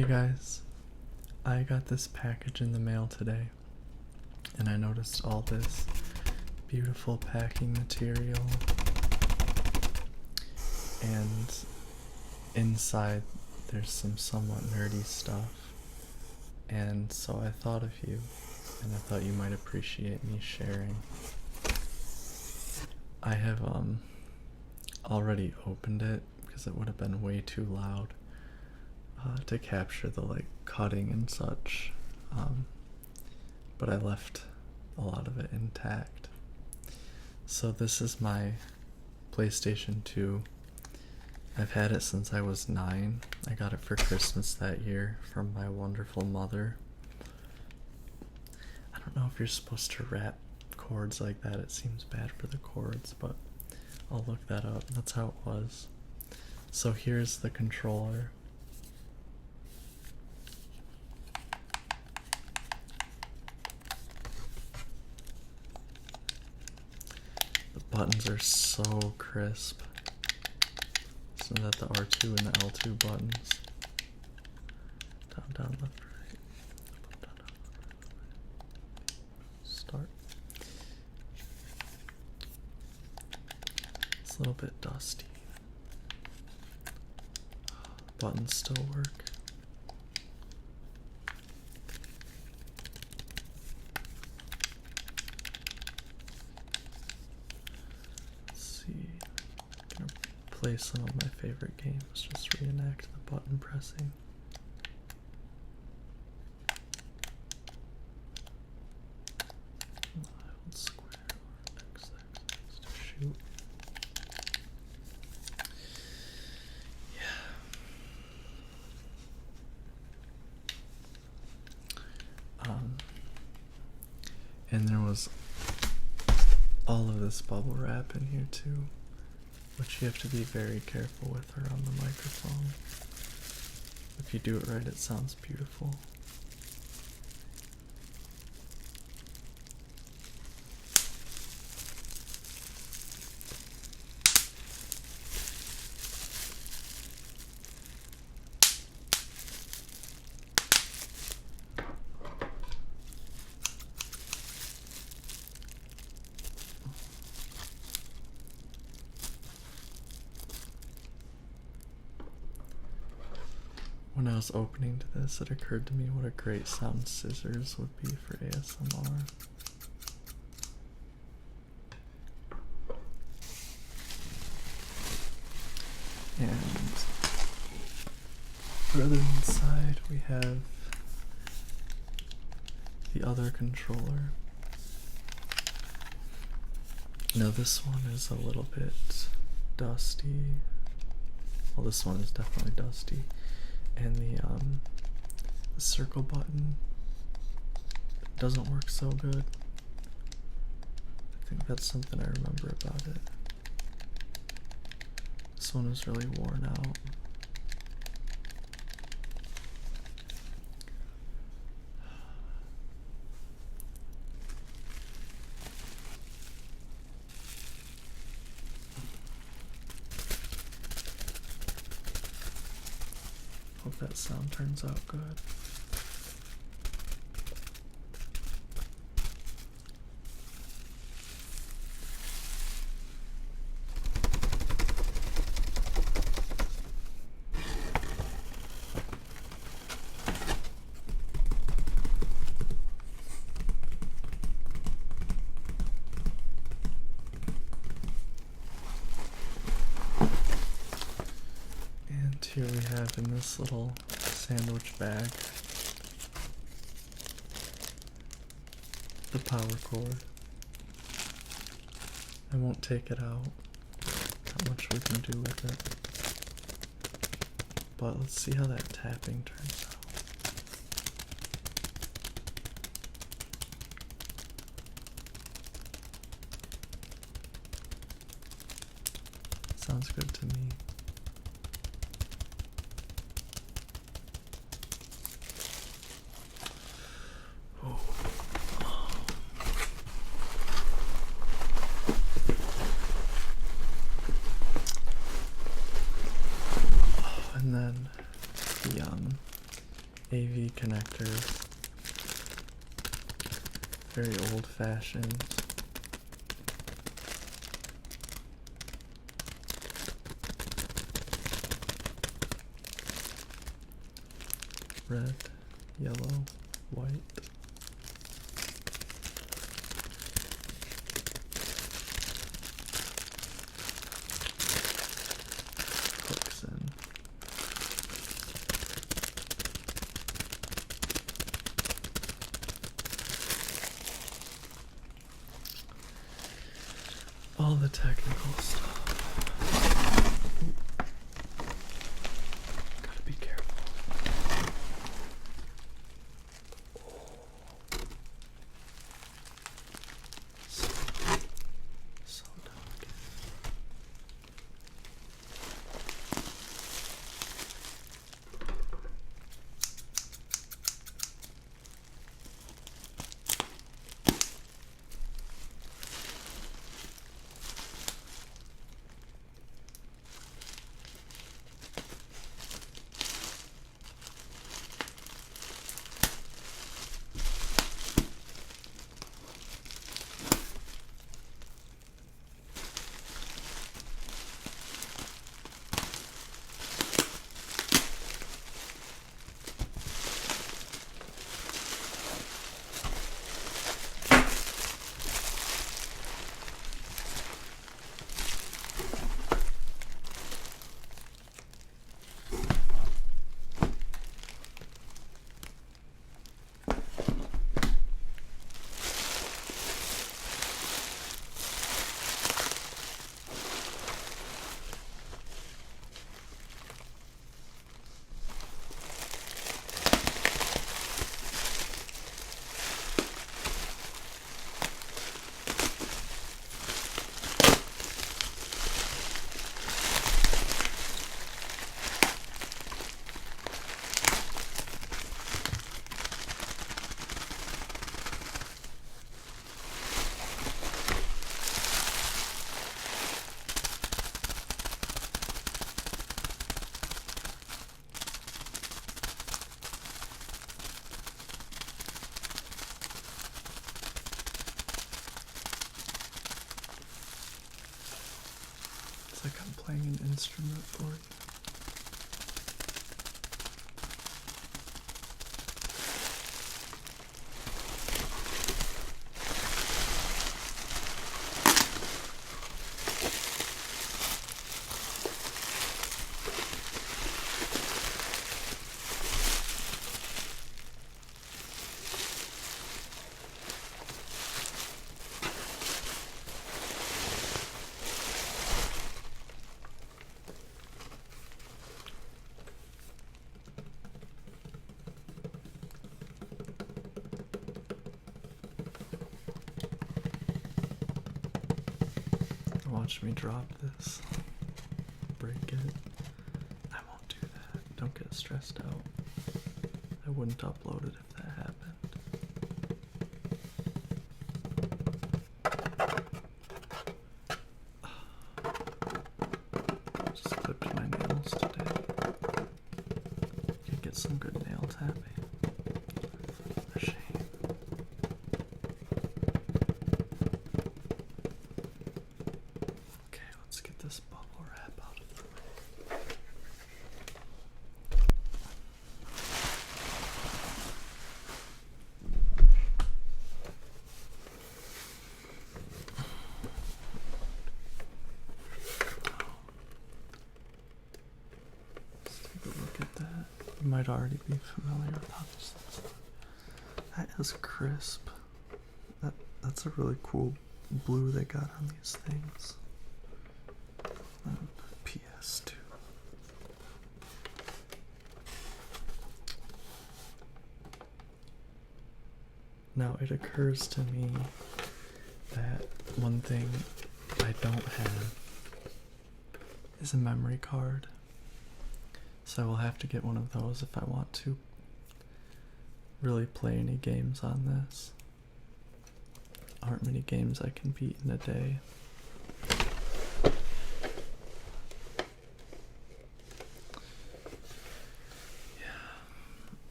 Hey guys, I got this package in the mail today, and I noticed all this beautiful packing material, and inside there's some somewhat nerdy stuff, and so I thought of you, and I thought you might appreciate me sharing. I have already opened it because it would have been way too loud to capture the cutting and such, but I left a lot of it intact. So this is my PlayStation 2. I've had it since I was 9. I got it for Christmas that year from my wonderful mother. I don't know if you're supposed to wrap cords like that. It seems bad for the cords, but I'll look that up. That's how it was. So here's the controller. The buttons are so crisp. Isn't that the R2 and the L2 buttons? Down, down, left, right. Up, down, down, start. It's a little bit dusty. Buttons still work. Play some of my favorite games, just reenact the button pressing. Hold square or X to shoot. Yeah. And there was all of this bubble wrap in here too, which you have to be very careful with around the microphone. If you do it right, it sounds beautiful. When I was opening to this, it occurred to me what a great sound scissors would be for ASMR. And further inside, we have the other controller. Now this one is a little bit dusty. Well, this one is definitely dusty. And the circle button doesn't work so good. I think that's something I remember about it. This one is really worn out. Hope that sound turns out good. Here we have in this little sandwich bag the power cord. I won't take it out. Not much we can do with it. But let's see how that tapping turns out. Sounds good to me. And then the AV connector. Very old-fashioned. Red, yellow, white. Hooks in. All the technical stuff. Gotta be careful. So delicate. It's like I'm playing an instrument for you. Watch me drop this. Break it. I won't do that. Don't get stressed out. I wouldn't upload it if that happened. Just clipped my nails today. Could get some good nail tapping. A shame. This bubble wrap out of the way. Let's take a look at that. You might already be familiar with how this looks. That is crisp. That's a really cool blue they got on these things. PS2. Now it occurs to me that one thing I don't have is a memory card. So I will have to get one of those if I want to really play any games on this. Aren't many games I can beat in a day.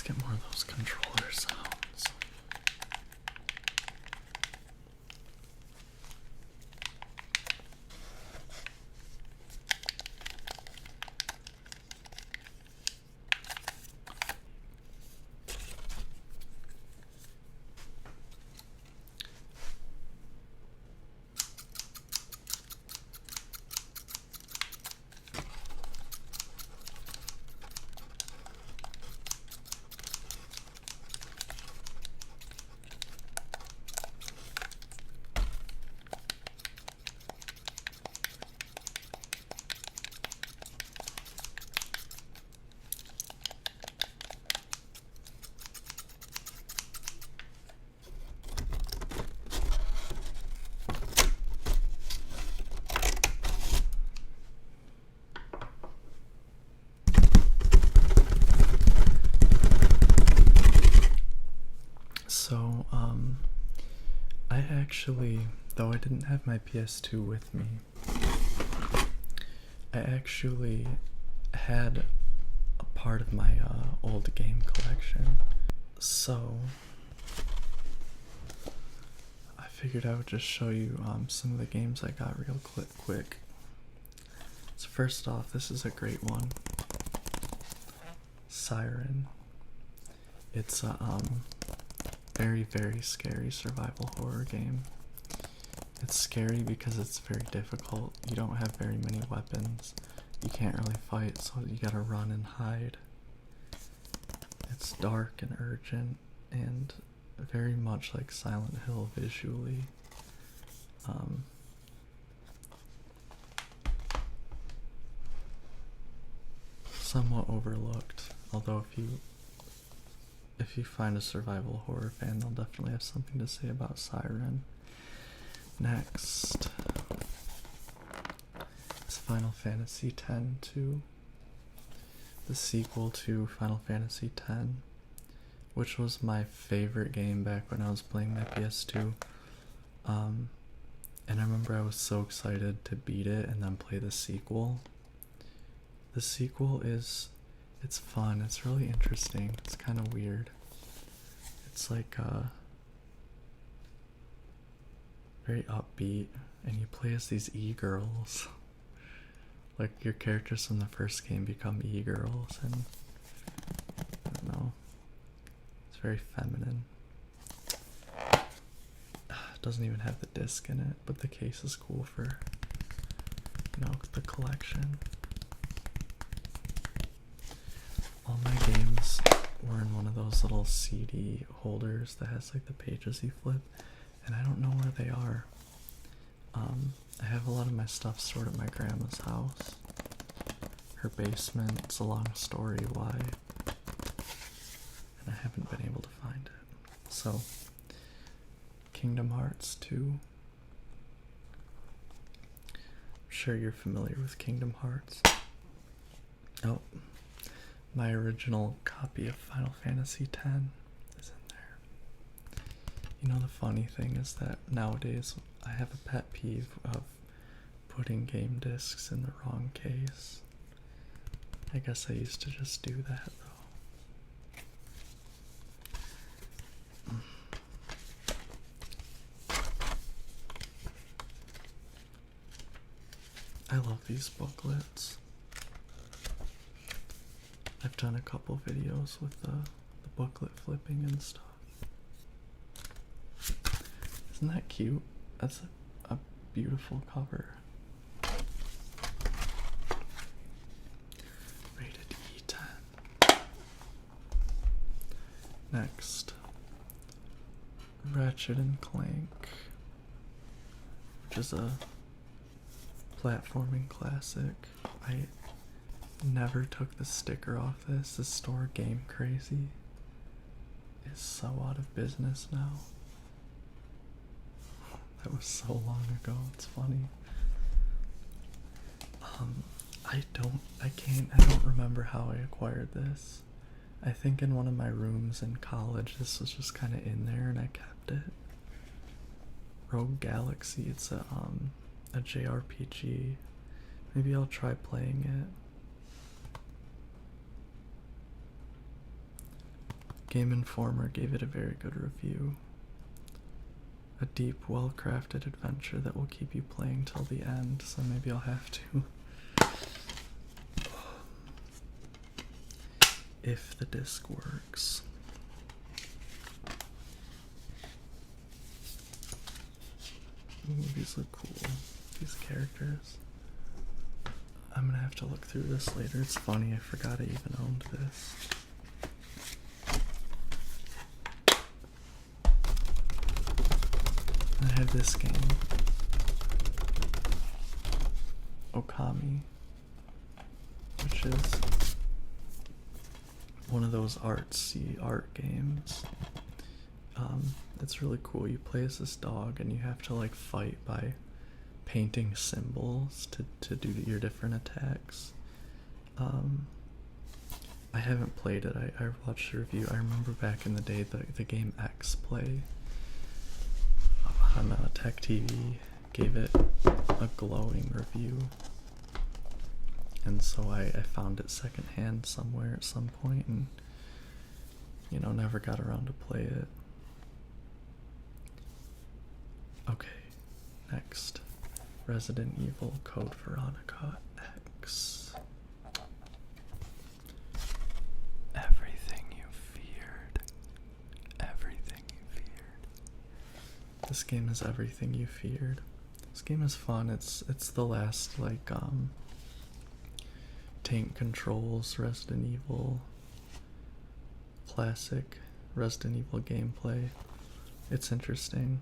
get more of those controller sounds. So, I actually, though I didn't have my PS2 with me, I actually had a part of my old game collection. So, I figured I would just show you some of the games I got real quick. So first off, this is a great one. Siren. It's a very, very scary survival horror game. It's scary because it's very difficult. You don't have very many weapons. You can't really fight, so you gotta run and hide. It's dark and urgent and very much like Silent Hill visually. Somewhat overlooked, although if you find a survival horror fan, they'll definitely have something to say about Siren. Next is Final Fantasy X-2, the sequel to Final Fantasy X, which was my favorite game back when I was playing my PS2. And I remember I was so excited to beat it and then play the sequel. The sequel it's fun, it's really interesting, it's kind of weird. It's like very upbeat, and you play as these e-girls. Like your characters from the first game become e-girls, and I don't know, it's very feminine. It doesn't even have the disc in it, but the case is cool for, you know, the collection. All my games were in one of those little CD holders that has like the pages you flip, and I don't know where they are. I have a lot of my stuff stored at my grandma's house. Her basement, it's a long story why, and I haven't been able to find it. So, Kingdom Hearts 2. I'm sure you're familiar with Kingdom Hearts. Oh, my original copy of Final Fantasy X is in there. You know, the funny thing is that nowadays I have a pet peeve of putting game discs in the wrong case. I guess I used to just do that though. I love these booklets. I've done a couple videos with the booklet flipping and stuff. Isn't that cute? That's a beautiful cover. Rated E10. Next, Ratchet and Clank, which is a platforming classic. I never took the sticker off this. The store Game Crazy is so out of business now. That was so long ago, it's funny. I don't remember how I acquired this. I think in one of my rooms in college this was just kind of in there and I kept it. Rogue Galaxy, it's a JRPG. Maybe I'll try playing it. Game Informer gave it a very good review. A deep, well-crafted adventure that will keep you playing till the end, so maybe I'll have to. If the disc works. Ooh, these look cool. These characters. I'm gonna have to look through this later. It's funny, I forgot I even owned this. I have this game, Okami, which is one of those artsy art games. It's really cool. You play as this dog and you have to like fight by painting symbols to do your different attacks. I haven't played it. I watched the review. I remember back in the day the game X Play on Tech TV gave it a glowing review, and so I found it secondhand somewhere at some point and never got around to play it. Okay, next, Resident Evil Code Veronica X. Everything you feared. Everything you feared. This game is everything you feared. This game is fun. It's the last tank controls Resident Evil classic Resident Evil gameplay. It's interesting.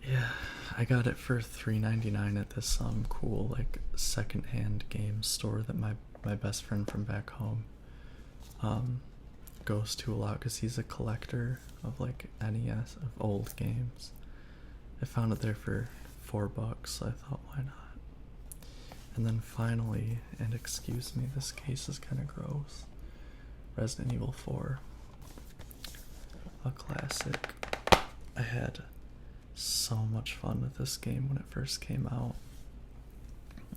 Yeah, I got it for $3.99 at this cool secondhand game store that my best friend from back home goes to a lot because he's a collector of NES, of old games. I found it there for $4, so I thought, why not? And then finally, and excuse me, this case is kind of gross, Resident Evil 4, a classic. I had so much fun with this game when it first came out.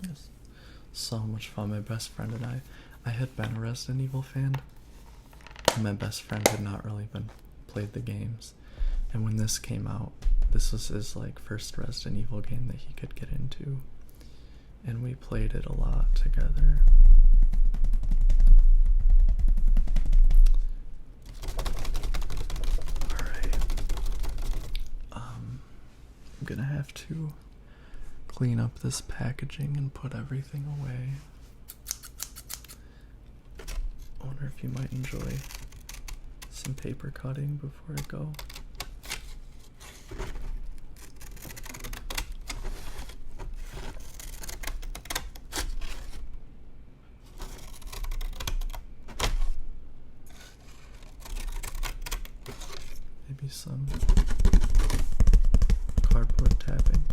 It was so much fun. My best friend and I had been a Resident Evil fan, and my best friend had not really played the games. And when this came out, this was his first Resident Evil game that he could get into, and we played it a lot together. I'm gonna have to clean up this packaging and put everything away. I wonder if you might enjoy some paper cutting before I go. Maybe some cardboard tapping.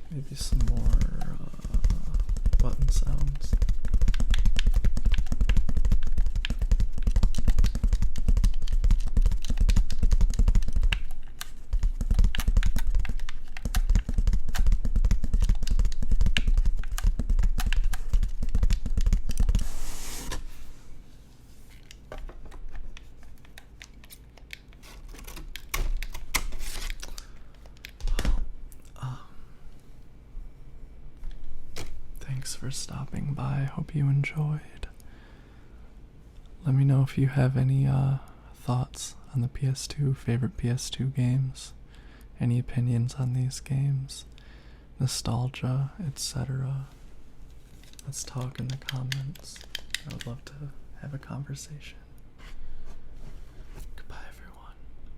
Maybe some more button sounds. Thanks for stopping by. Hope you enjoyed. Let me know if you have any thoughts on the PS2, favorite PS2 games, any opinions on these games, nostalgia, etc. Let's talk in the comments. I would love to have a conversation.